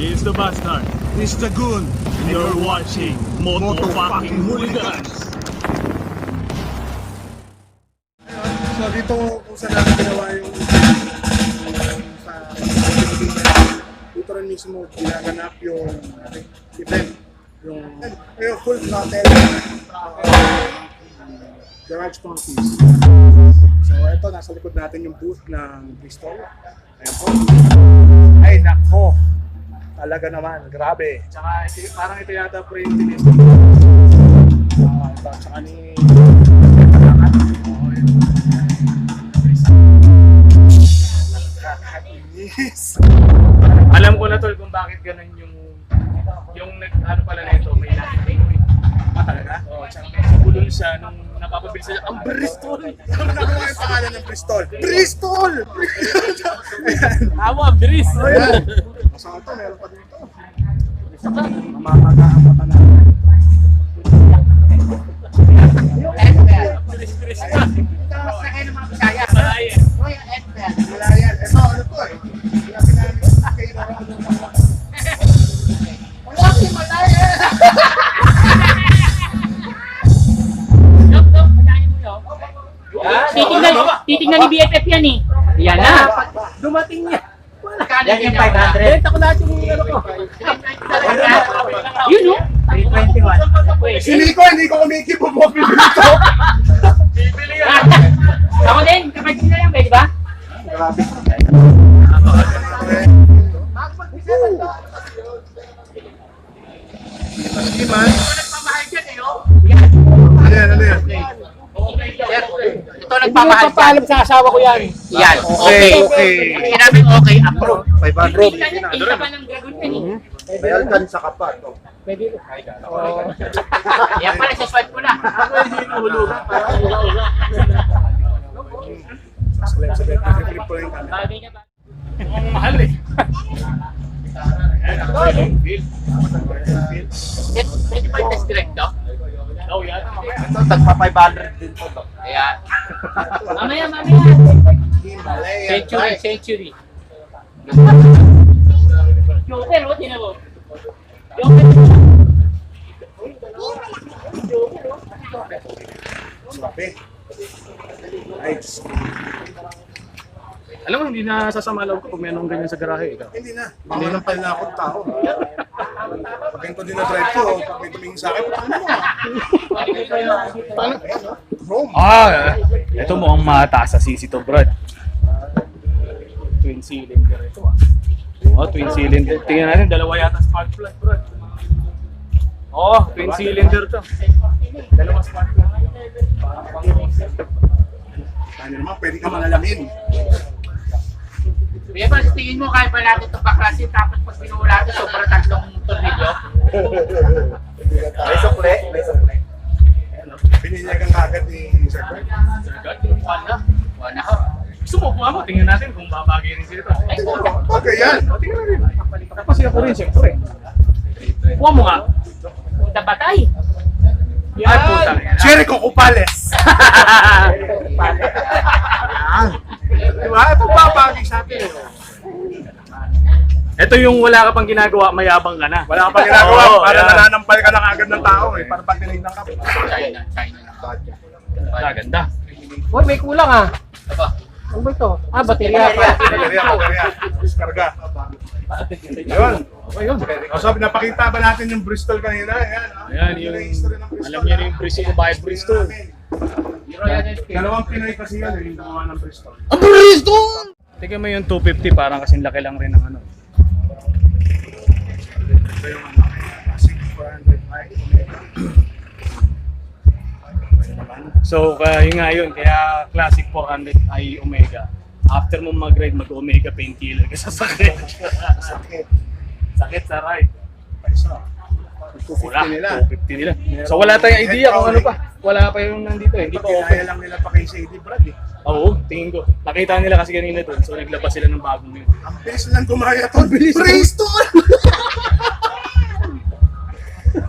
He's the bastard. He's the goon. And you're watching Moto Fucking Hooligans. So dito kung saan natin ginawa yung sa dito rin mismo ginaganap yung event. Yung full throttle garage parties. So ito, nasa likod natin yung booth ng Bristol. Ayan po. Ay nako. Talaga naman, grabe. Tsaka ito, parang ito yata po yung dinis. Tsaka ni yes. Alam ko na tol kung bakit ganun yung ano pala nito, may laking Talaga? Oo, tsaka may bulol siya nung napapabilis siya. Ang Bristol! Ano nakuha yung pangalan ng Bristol? Bristol! Awa, Bris! Ayan. Masama ito, meron pa dito. Mamamagaan pa pa natin. Bris ka! Sakay ng mga Bisaya. Malayan. O yung Edbel. Wala yan. Ito, ano to eh. Wala pinamit sa kayo na rin. Wala si Malaya. Dok, padanin mo yun. Titignan ni BFF yan eh. Yan na. Dumating niya! Yan yung 500. Benta ko lahat yung ano ko. Yun no? 321. Si Nico, hindi ko kumikip po po dito. Bibili yan! Ako din, kapag na lang, pwede ba? Grabe. Sige man. Nagpamahal dyan eh, oh. Ano yan? Ito nagpamahal dyan. sa asawa ko yan. Yan, okay. Sinabi okay, approve. 500. Isa pa ng dragon pen eh. May alkansa ka pa. No? Yan pala, saswipe ko na. Ako hindi nahulugan para uga-uga. Saglit. Flip ko yung camera. Bagay na ba? Ang mahal eh. Pwede ba yung test direct, Doc? Oh, yan. Ito, tagpa 500 din po. Ayan. Mamaya. Century. Joker, oh, tinan mo. Joker. Sabi. Nice. Alam mo, hindi na sasama loob ko pag may anong ganyan sa garahe. Ikaw. Hindi na. Baka lang pala na akong tao. Pag ganito din na drive ko, pag may tumingin sa akin, paano mo? Paano? Rome. Ito mo ang mataas sa CC to, Brad. Twin cylinder ito twin cylinder. Tingnan natin, dalawa yata spark plug, Brad. Twin cylinder to. Dalawa spark plug. Ano naman, pwede ka malalamin. Kaya ba, sa tingin mo, kaya ba natin ito baklasin tapos pag pinuhula ito, sobrang tatlong tornilyo? May sukle. Pininyagan ka agad ni Sir Kurt. Wala. Wala ho. Gusto mo, kuha mo. Tingnan natin kung babagay rin sila ito. Okay, yan. Tingnan natin. Tapos ako rin, siyempre. Kuha mo nga. Punta patay. Ay, putang ina. Jericho Cupales. Diba? Ito babagay sa atin. Ito yung wala ka pang ginagawa, mayabang ka na. Wala ka pa ginagawa. Oo, Para yan. nananampal ka lang agad ng tao eh. Para pag tinignan ka. China lang. Ganda. Uy, may kulang ah. Aba, Ano ba ito? Baterya. Baterya. Diskarga. Ayun. Ayun. O sabi, napakita ba natin yung Bristol kanina? Ayan. Ayan, yung, alam niyo na yung Bristol, kung bakit Bristol. Dalawang Pinoy kasi yun, yung gumawa ng Bristol. Tingnan mo yung 250, parang kasing laki lang rin ng ano. Ito yung classic 400i Omega. So, yun nga yun, kaya classic 400i Omega. After mo mag-ride, mag-Omega painkiller ka sa sakit. Sakit sa ride. Paisa. Wala, 250 nila. 250 nila. So wala tayong idea kung ano pa. Wala pa yung nandito eh. Hindi pa Kinaya open. lang nila pa kay Shady Brad eh. Oo, tingin ko. Nakita nila kasi kanina doon. So naglabas sila ng bagong yun. Ang bilis lang gumaya to. Bristol!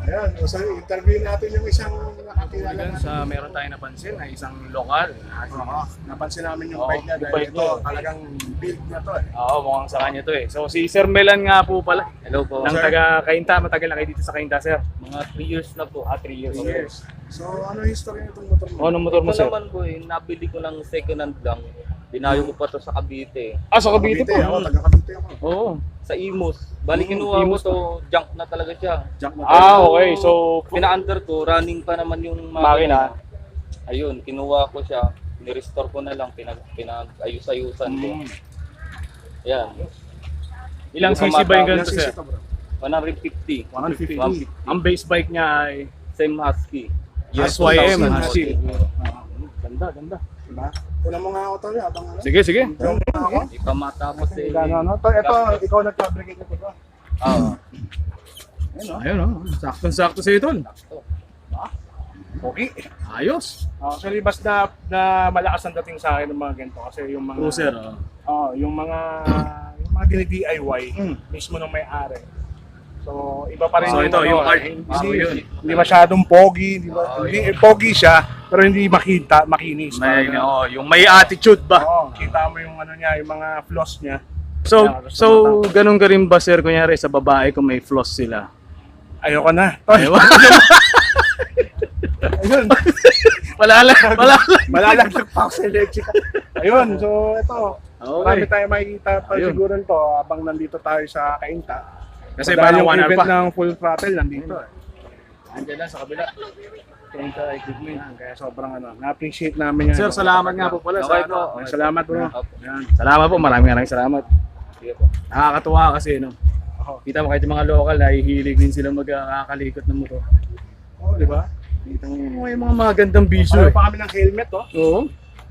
Ayan, So, interview natin yung isang nakakilala Hooligans, natin. meron tayong napansin na isang lokal. Oo, napansin namin yung Oo, bike niya yung dahil bike ito niya. talagang build niya to eh. Oo, mukhang sa kanya to eh. So si Sir Melan nga po pala. Hello po. Ng Sir. taga Cainta, matagal na kayo dito sa Cainta, Sir. Mga 3 years na po. 3 years. Yes. So, ano yung history nitong motor mo? Anong motor mo, Ito Sir? naman po, nabili ko ng second hand lang. Dinayo ko pa to sa Cavite. Ah, sa Cavite po. Ako, taga Cavite ako. Oo. Sa Imus. Bali kinuha ko Imus to, junk na talaga siya. Jack na Ah, okay. So, Pina-under ko, running pa naman yung Makina. Ayun, kinuha ko siya. Ni-restore ko na lang, pinag-ayus-ayusan ko. Yan. Ilang Yung cc ba yung Ilang ganito, cc Sir? to, bro? 150. 150. Ang base bike niya ay Same Husky. SYM. 2000 Husky. Ah, Ganda, ganda. diba? Una mo nga ako to, habang ano? Sige, sige. Yung ako? Ipamatapos eh. Ano? Ito, ikaw nag-fabricate nito, bro. Ah, Ayun, oh. Saktong-sakto sa ito. Okay. Ayos. Actually, mas na malakas ang dating sa akin ng mga ganito kasi yung mga Cruiser. yung mga dini-DIY mismo ng may-ari. So, iba pa rin So, ito, yung art. Hindi masyadong pogi, hindi pogi siya, pero hindi makinis. Yung may attitude ba? Oo, kita mo yung ano niya, yung mga flaws niya. So ganun ka rin ba, Sir, kunyari sa babae kung may flaws sila? Ayoko na. Ayun. Ayun, Wala lang. malalaglag pa ako sa electric. Ayun, so ito. Marami Okay. tayo makikita pa Ayun. siguro nito habang nandito tayo sa Cainta. Kasi Dahil parang yung one hour event pa. ng full throttle nandito eh. Andiyan lang sa kabila. Cainta equipment. Kaya sobrang na-appreciate namin yan. Sir, salamat nga po pala Okay sa po. ano. Salamat bro. Yan. Salamat po, maraming salamat. sige po. Nakakatuwa kasi, no? Kita mo kahit yung mga local, nahihilig din sila magkakalikot ng motor. Oo, di ba? Kita mo may mga magandang bisyo Pareho eh. pa kami ng helmet oh. Oo.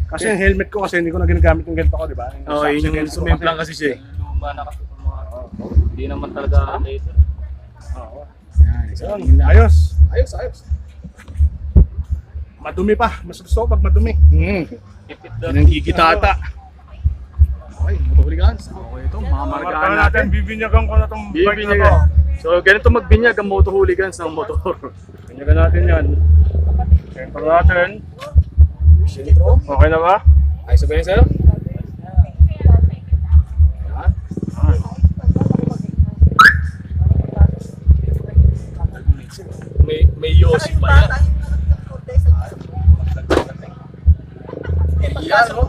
Kasi yung helmet ko kasi hindi ko na ginagamit yung ganito ko, di ba? Oo, yun yung sumimplang kasi siya eh. Luma na kasi itong mga hindi naman talaga later. Oo. Yan, Ayos. Ayos. Madumi pa. Mas gusto ko pag madumi. Ipit Yan ang gigitata. Okay, motohuligans. Okay ito, mga markaan natin. Bibinyagan ko na tong bike na to. Bibinyagan. So, ganito magbinyag ang motohuligans ng motor. Binyagan natin yan. Sentro natin. Sentro. Okay na ba? Ayos ba yun, sir? May yosi pa yan. Yan, oh.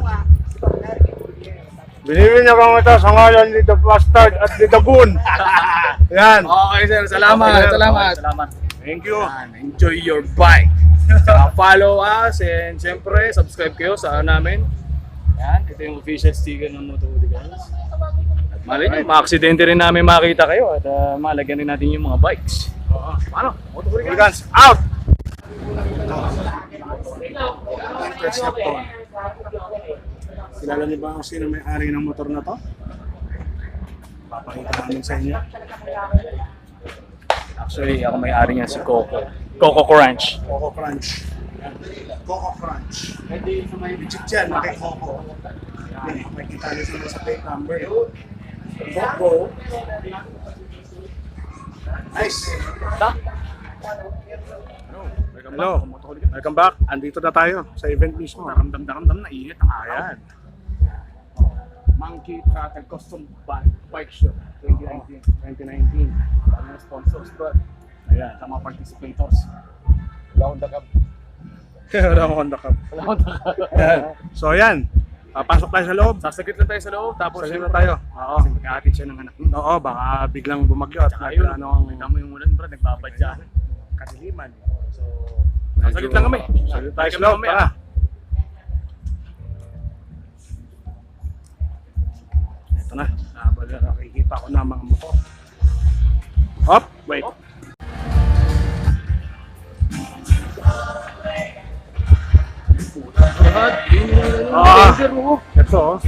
Binibinyagan ko ito sa ngalan ni The Bastard at ni The Goon. Yan. Okay, sir. Salamat. Okay, Salamat. Salamat. Thank you. Yan, enjoy your bike. Follow us and siyempre subscribe kayo sa namin. Yan, ito yung official sticker ng Motohuligans. At malay nyo, ma-aksidente rin namin makita kayo at malagyan rin natin yung mga bikes. Paano? Motohuligans. Hooligans, out! Interceptor. Kilala niyo ba kung sino may-ari ng motor na to? Papakita namin sa inyo. Actually, ako may-ari niya si Coco. Coco Crunch. Coco Crunch. Coco Crunch. Legit yan, kay Coco. Yan, makikita niyo sila sa plate number. Coco. Nice. Hello. Welcome back. Andito na tayo sa event mismo. Daramdam na init ang Ayan. Monkey Throttle Custom Bike Show 2019. 2019. Mga sponsors ba? Ayan. Sa mga participators. Wala akong dakap. Wala akong Honda Cup. Wala akong dakap. Ayan. So ayan. Papasok tayo sa loob. Sasagit lang tayo sa loob, tapos Sasagit na tayo. Oo. Kasi mag-aatid siya ng anak. Oo, baka biglang bumagyo at Tsaka yun, ano ang kita mo yung ulan bro, nagbabadya. kadiliman. So, sasagit lang kami. Sasagit tayo sa Sasagit loob. kami, Tara. Ito na. Nakikita ko na mga motor. Hop, wait. Ito.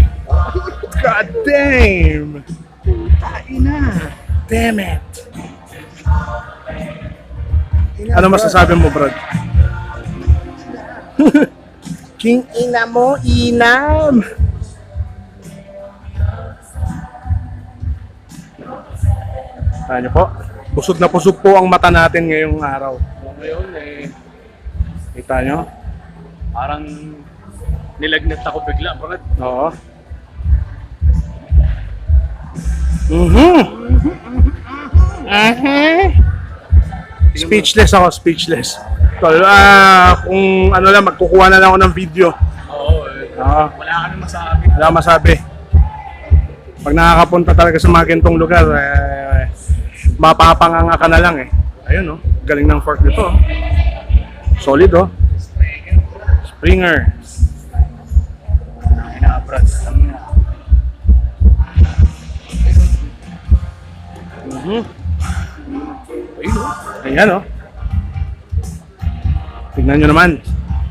God damn! Ina! Damn it! Ano masasabi mo, Brad? King ina mo, inam! Ano po? Pusog na pusog po ang mata natin ngayong araw. Ngayon, Kita nyo? parang nilagnat ako bigla. Bakit? Oo. Mhm. Speechless ako, speechless. Tol, kung ano lang, magkukuha na lang ako ng video. Oo, Oo. wala ka nang masabi. Wala masabi. Pag nakakapunta talaga sa mga ganitong lugar, mapapanganga ka na lang eh. Ayun oh, galing ng fork nito. Oh. Solid oh. Springer. Inaabras. Mhm. Ayan oh. Tignan nyo naman.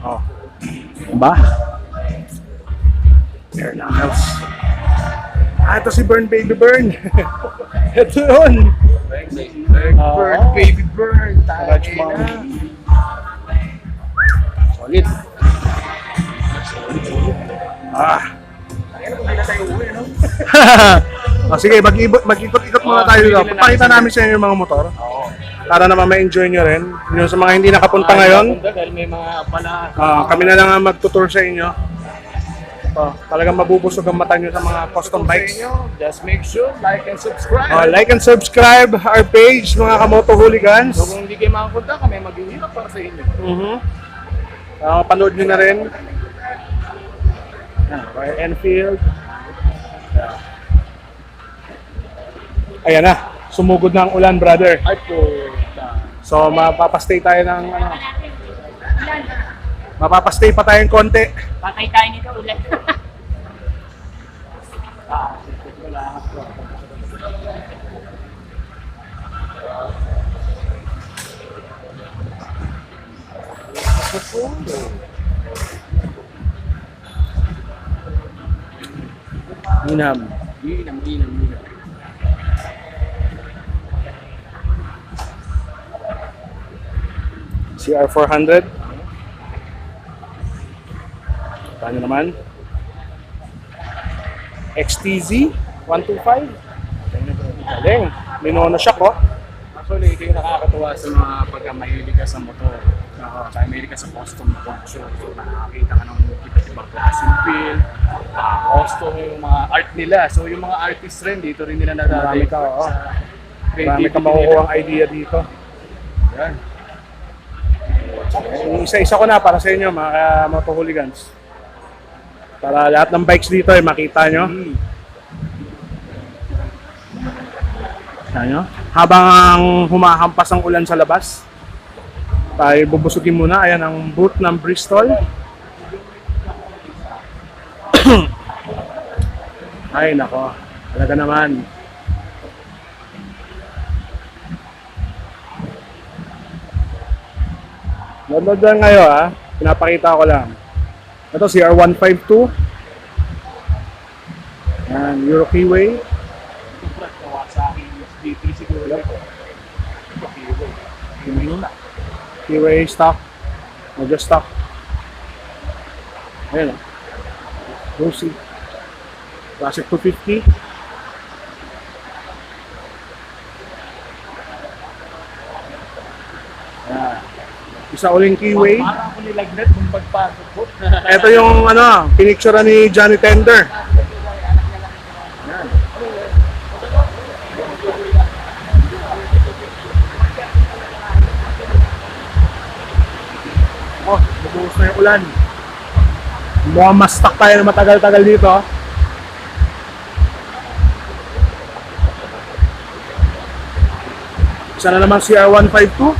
Oh. Diba? There na else. Ito si Burn Baby Burn. Ito yun. Burn, baby burn. Garage Tayo mom. na. Solid. Ah. Hindi na tayo uwi, no? Oh, sige, mag-ikot-ikot muna tayo dito. Papakita namin sa inyo yung mga motor. Oo. Para naman ma-enjoy nyo rin. Yung sa mga hindi nakapunta ngayon, Dahil may mga pala. kami na lang ang mag-tutor sa inyo. Talagang mabubusog ang mata nyo sa mga custom bikes. Just make sure, like and subscribe. Like and subscribe our page, mga Kamoto Hooligans. So kung hindi kayo makapunta, kami maghihirap para sa inyo. Panood nyo na rin. Royal Enfield. Ayan na, sumugod na ang ulan, brother. Ay po. So mapapastay tayo ng ano. Mapapastay pa tayong konti. Patay tayo nito ulit. Inam. Inam. CR400. Paano naman? XTZ 125. Galing. Linono shock oh. Actually, ito yung nakakatuwa sa mga pagka mahilig ka sa motor. Sa mahilig ka sa custom function. So, nakakita ka ng iba't ibang klaseng build, custom yung mga art nila. So, yung mga artists rin, dito rin nila Marami ka, oo. sa Marami creativity ka makukuha ang idea dito. Yan. Yung isa-isa ko na para sa inyo mga Moto Hooligans. Para lahat ng bikes dito ay makita nyo. Nyo? Habang humahampas ang ulan sa labas, tayo bubusugin muna. Ayan ang boot ng Bristol. Ay nako, talaga naman. Load lang ngayon ha, pinapakita ko lang. Ito CR152. Yan, Euro Keyway. Keyway stock. Mojo stock. Ayan o. Rosy. Classic 250. Ayan. Isa uling keyway. Parang ako nilagnat nung pagpasok ko. Ito yung ano, pinicture ni Johnny Tender. Ayan. Oh, bubuhos na yung ulan. Mukhang mas stuck tayo na matagal-tagal dito. Isa na naman CR152.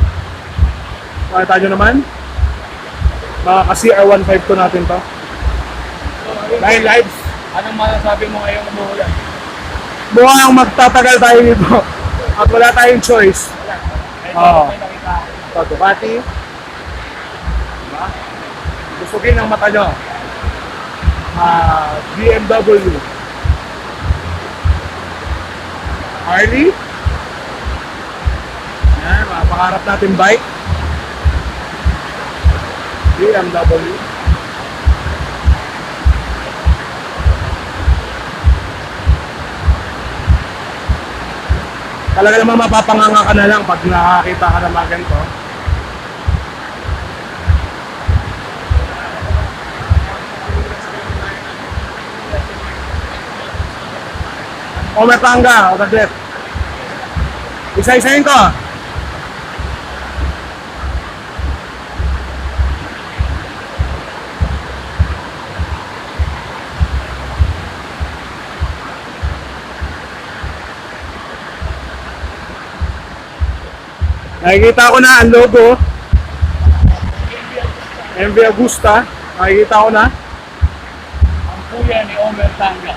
Makita nyo naman. Mga ka-CR152 natin to. 9 lives. Anong masasabi mo ngayong umuulan? Mukhang magtatagal tayo dito. At wala tayong choice. Oo. So, Ducati. Diba? Busugin ang mata nyo. BMW. Harley. Yan, mga pangarap natin bike. BMW. Talaga naman mapapanganga ka na lang pag nakakita ka ng mga ganito. Omertanga, o taglit. Isa-isahin ko. Nakikita ko na ang logo. MV Agusta. Nakikita ko na. Ang kuya ni Omer Tanga.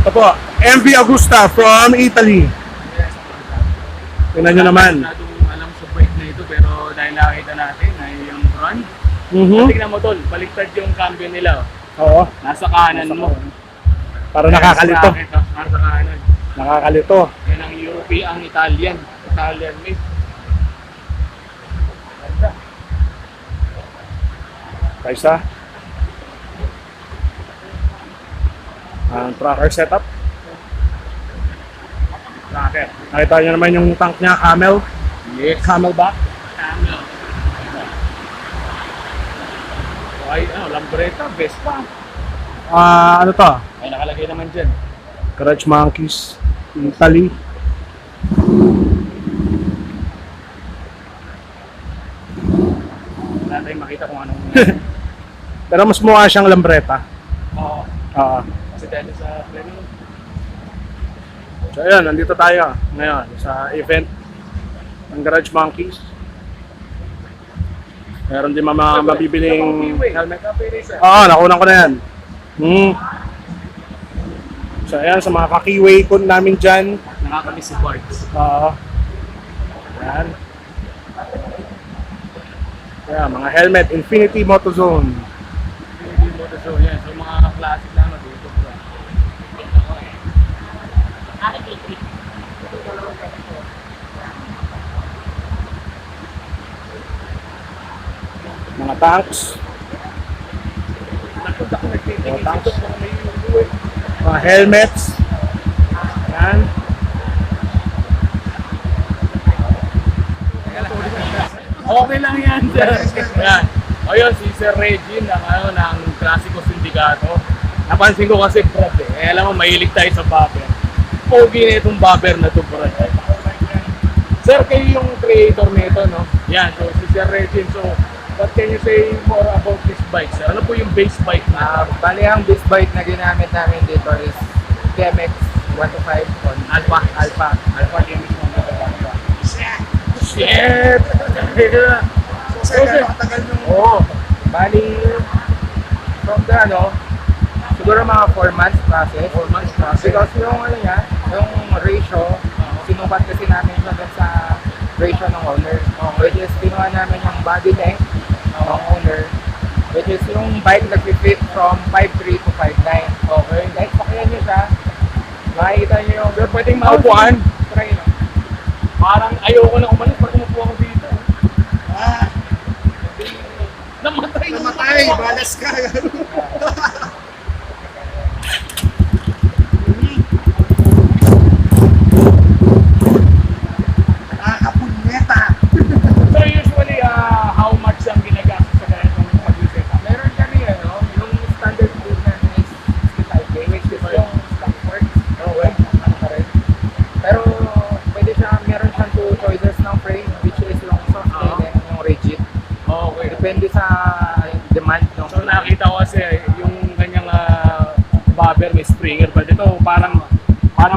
Ito po, MV Agusta from Italy. Tingnan nyo naman. Masyadong alam sa bike na ito pero dahil nakita natin ay yung front. Tingnan mo tol, baliktad yung cambio nila. Oo, Nasa kanan mo. para nakakalito. Nasa kanan. Nakakalito. Yan ang European, Italian made. Ganda. Kaysa. Ang tracker setup. Tracker. Nakita nyo naman yung tank niya, camel. Yes. Camelback. Camel. Ay, Lambretta, Vespa. Ano to? Ay, nakalagay naman dyan. Garage Monkeys. Italy. Wala tayong makita kung anong... Pero mas mukha siyang Lambretta. Oo. Kasi dahil sa plano. So ayan, nandito tayo ngayon sa event ng Garage Monkeys. Meron din mga mabibiling... Helmet up, eraser. Oo, nakunan ko na yan. So ayan, sa mga kakiway ko namin dyan. Nakakamiss si parts. Ayan. Ayan, mga helmet, Infinity Motozone. Hindi mo ito so yan. So mga classic lang dito. Mga tanks. Napunta ko nagtitingin Mga tanks. dito kung may uwi. Mga helmets. Ayan. Okay lang yan, sir. Yan. O yun, si Sir Regine ng Klasiko Sindikato. Napansin ko kasi, Brad, alam mo, mahilig tayo sa bobber. Pogi na itong bobber na ito, Brad. Sir, kayo yung creator nito, no? Yan, so si Sir Regine. So, what can you say more about this bike, sir? Ano po yung base bike na? Bali, ang base bike na ginamit namin dito is TMX 125 on Alpha DMX 125. Shit! Kasi matagal nung... Oo. Bali, from the siguro mga 4 months process. 4 months process. Because yung niya, yung ratio, sinukat kasi namin siya dun sa ratio ng owner. Which is, kinuha namin yung body length ng owner. Which is yung bike nag-fit from 5'3 to 5'9. Okay. Kahit pakyan nyo siya, makikita nyo yung... Sir, pwedeng maupuan. Try nyo. Parang ayoko na umalis pag umupo ako dito. Namatay! Balas ka! Nakapunyeta! So usually, how much ang ginagastos sa ganitong pag-reset up? Meron kami yung standard food namin is 65K, which is yung stock works. Okay. Pero pwede siya, meron siyang 2 choices ng frame, which is yung soft tail and yung rigid. Okay. Depende sa demand ng So nakita ko kasi yung kanyang bobber may springer, but ito parang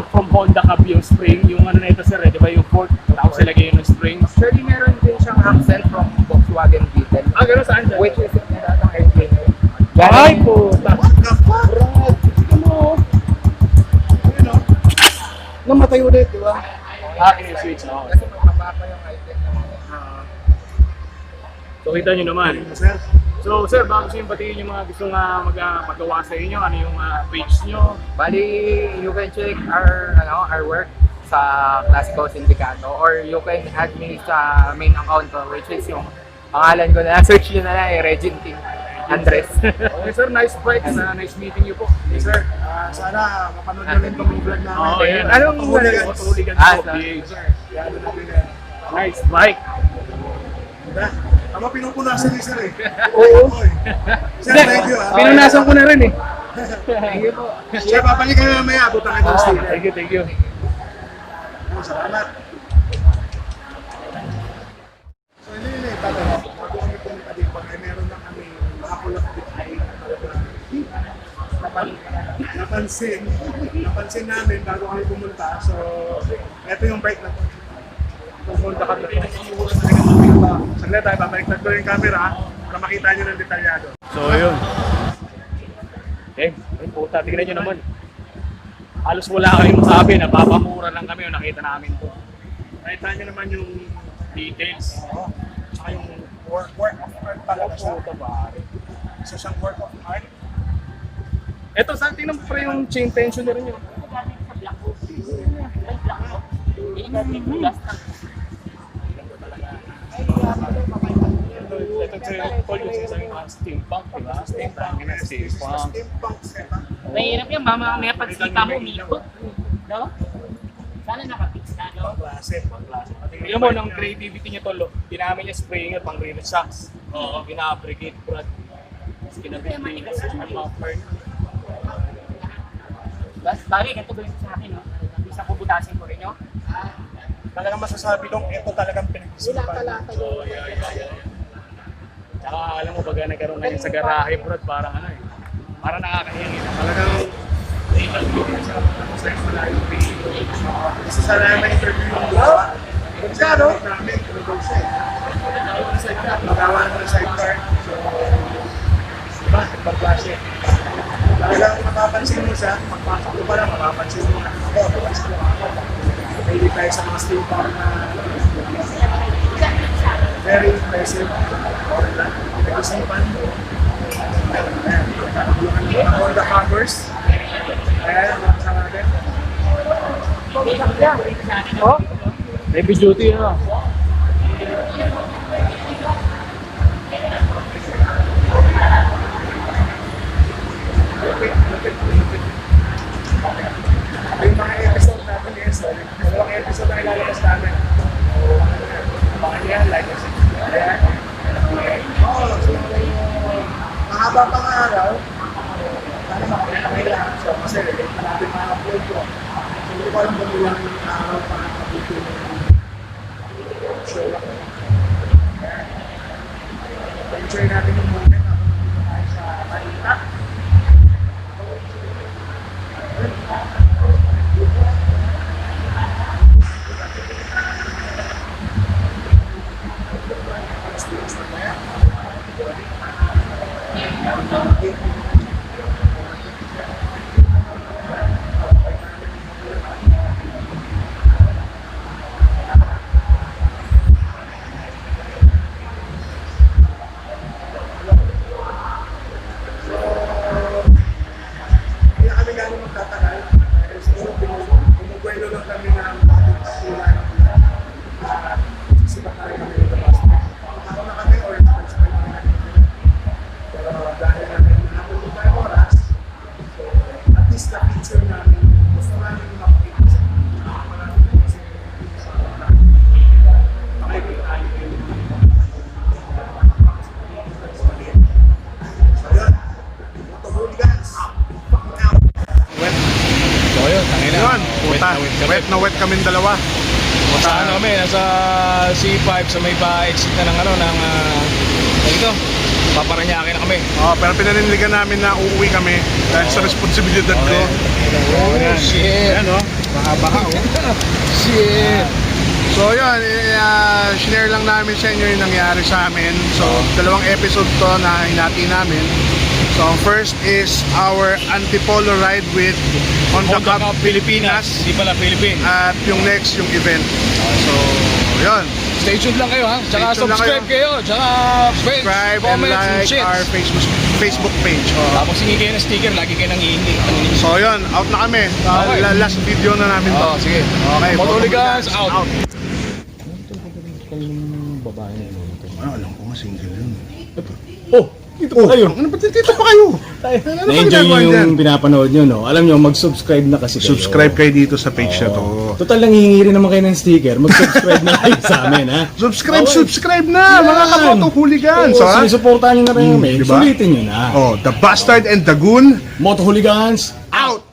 from Honda Cab yung spring, yung ano na ito sir, di ba yung fork, tapos ilagay yung spring. Actually, meron din siyang accent from Volkswagen Beetle, Gano'n saan siya? which is yung datang airplane. Ay puta! What the fuck? Brad, ano? Ayun o. Namatay ulit, di ba? Yung switch, no? Kasi mababa pa yung high-tech na mga. So kita nyo naman. Sir, So sir, baka gusto yung batiin yung mga gusto nga magawa sa inyo, ano yung page nyo? Bali, you can check our work sa Klasiko Sindikato, or you can add me sa main account ko, which is yung pangalan ko na, search nyo na lang, Regine King. Andres. Okay sir, nice bike. Nice meeting you po. Yes, sir. Sana mapanood nyo rin itong vlog namin. Oh, yan. Anong Hooligans? Hooligans Ah, po, PH. Yan, ano natin yan. Nice bike. Diba? Tama pinupunasan ni sir eh. Oo. Oy. Sir, thank you. Pinunasan ko na rin eh. Thank you po. Sir, papalik kayo mamaya. Butang itong sticker. Thank you, thank you. Salamat. So, yun eh, tatanong. Bago kami pumunta dito, ay meron na kami makakulak dito ay napansin namin bago kami pumunta. So, ito yung bike na to. Pumunta ka dito. Saglit tayo, babaliktad ko yung camera para makita nyo ng detalyado. So, yun. Eh, puta, tignan nyo naman. Halos wala kayong masabi, napapamura lang kami yung nakita namin po. Nakita nyo naman yung Details. tsaka yung work of art talaga siya. Puta pare. Isa siyang work of art. Ito, sa tingnan mo pa yung chain tension na rin yun. Sa black book. May black book. Hindi ka dito last time. Ito tol yung sinasabi mga steampunk, diba? Steampunk. Steampunk setup. Mahirap yan, mamaya pagsita mo, umikot. No? Sana nakapix ka, no? Klase. Tingnan mo, ng creativity niya tol, ginamit niya sprayer pang real shocks. Oo, gina-abricate brad. Tapos kinabit niya yung mga part. Bagay, ganito ba yung sa akin, no? Isang kubutasin ko rin, no? Talagang masasabi kong ito talagang pinag-isipan. Tsaka alam mo, baga nagkaroon ngayon sa garahe brad, parang ano eh. Parang nakakahingi na. Talagang isa sa namin interview yung dalawa. Kano? Namin, tulog siya eh. Magawa naman ng sidecar. So, diba? Pag-klase. Talagang mapapansin mo siya, magpasok mo pa lang, mapapansin mo na. Ako, mapapansin mo ako. Hindi tayo sa mga steampunk na very impressive. Nag-isipan. All the covers. Ayan, sa natin. Oh? Heavy duty na. Yung mga episode natin is, dalawang episode na ilalabas namin. Baka yan, like us. Ayan. Oo, so, mahaba pang araw. Sana makakita kailangan. So, kasi, malapit ma-upload ko. So, hindi ko alam kung ilang araw pa nakapito yung show lang. Ayan. Enjoy natin yung moment ako nandito tayo sa Manila. Hindi na kami gano'ng magtatagal. Siguro bumubuelo lang kami ng bakit sila sisipat na rin kami ng labas. Ako na kami or nagsipay na kami. Pero dahil namin napunod tayo oras, so at least na picture namin, gusto namin makikita sa marami kasi makikita namin yung so yun, Moto Hooligans, fucking out. So yun, tangina. Yun, puta. Wet na wet kami dalawa. Sa ano kami, nasa C5 sa may pa-exit na ng ano, ng ito. Paparanyake na kami. Oh, pero pinanindigan namin na uuwi kami dahil sa responsibilidad ko. Oh, shit. Ayan, oh. Baha-baha, oh. Shit. So, yun, share lang namin sa inyo yung nangyari sa amin. So, dalawang episode to na hinati namin. So, first is our Antipolo ride with Honda Cup Pilipinas. Hindi pala Philippine. At yung next, yung event. So, yun. Stay tuned lang kayo ha. Tsaka Stay tuned lang subscribe kayo. Tsaka Subscribe and comments and like shit. our Facebook page. Oh. Tapos hingi kayo ng sticker, lagi kayo nang hihingi. So, yun, out na kami. Okay. Last video na namin to. Oh, sige. Okay, Moto Hooligans, out. Ano, alam ko nga single yun. Oh, Dito pa kayo. Ano ba dito pa kayo? Ano ba Na-enjoy ginagawa nyo dyan? yung pinapanood nyo, no? Alam nyo, mag-subscribe na kasi kayo. Subscribe kayo dito sa page na to. Total, nangihingi rin naman kayo ng sticker. Mag-subscribe na kayo sa amin, ha? Subscribe na, Yan. mga kamoto hooligans, Oo, ha? sinusuportahan nyo na rin kami. diba? Sulitin nyo na. Oh, The Bastard and the Goon, Moto Hooligans, out!